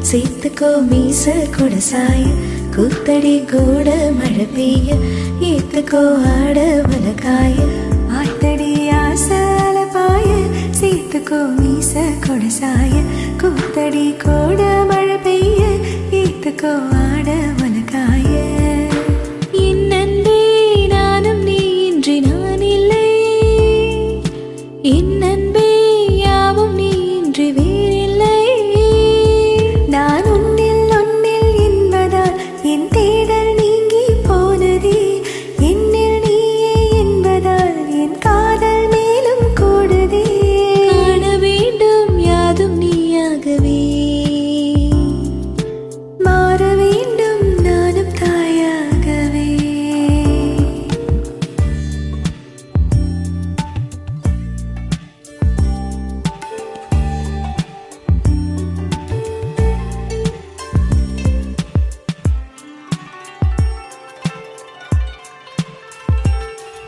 சேர்த்துக்கோ மீச கொடசாய கூத்தடி கூட மழை பெய்ய ஏத்துக்கோ ஆட வலக்காய ஆத்தடி ஆசால பாய சேர்த்துக்கோ மீச கொடசாய கூத்தடி கூட மழை பெய்ய ஏத்துக்கோ ஆட வலக்காய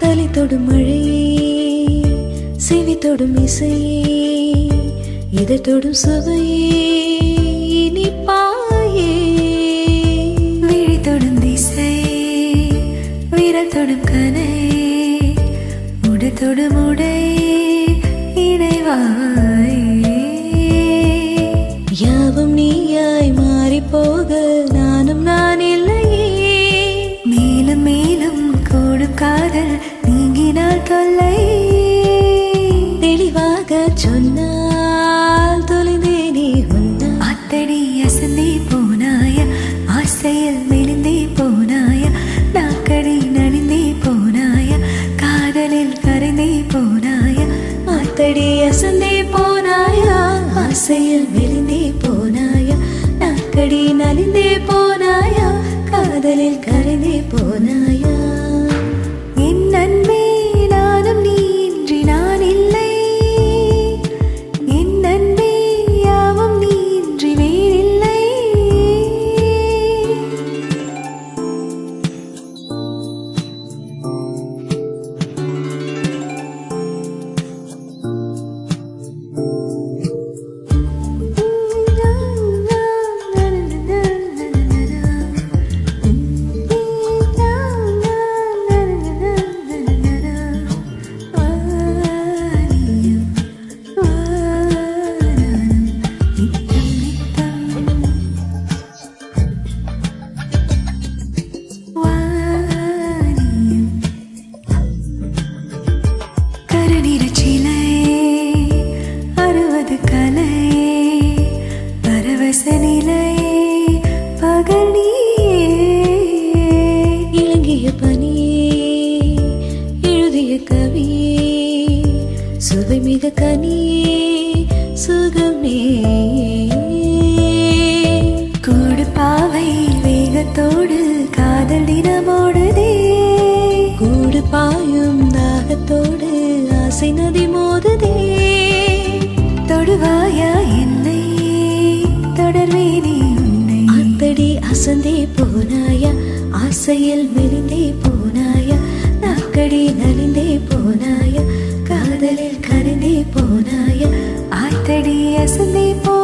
தலை தொடும் மழையே செவி தொடும் இசையே இதழ் தொடும் சுவையே இனிப்பாயே விழி தொடும் திசையே விரல் தொடும் கனையே உடல் தொடும் உடையே இணைவாயே யாவும் நீயாய் மாறி போக நானும் நான் இல்லையே மேலும் மேலும் கூடும் காதல் நீங்கினால் தொல்லை தெளிவாக சொன்னால் தொலைந்தேனே உன்னால் அத்தடி அசந்தே போனாய ஆசையில் மெலிந்தே போனாய நாக்கடி நனிந்தே போனாய காதலில் கரைந்தே போனாய அத்தடி அசந்தே போனாய ஆசையில் மெலிந்தே போனாய நாக்கடி நலிந்தே போனாய காதலில் கரைந்தே போனாய இளங்கிய பனியே எழுதிய கவியே சுவை மிக கனியே சுகமே கூடு பாவை வேகத்தோடு காதல் தினமோடுதே கூடு பாயும் தாகத்தோடு ஆசை நதி மோதுதே தொடுவாயா என்னை தொடர்வேனே உன்னை அத்தடி அசந்தே போனாய ஆசையில் மெலிந்தே போனாய நாக்கடி நலிந்தே போனாய காதலில் கரைந்தே போனாய ஆத்தடி அசந்தே போ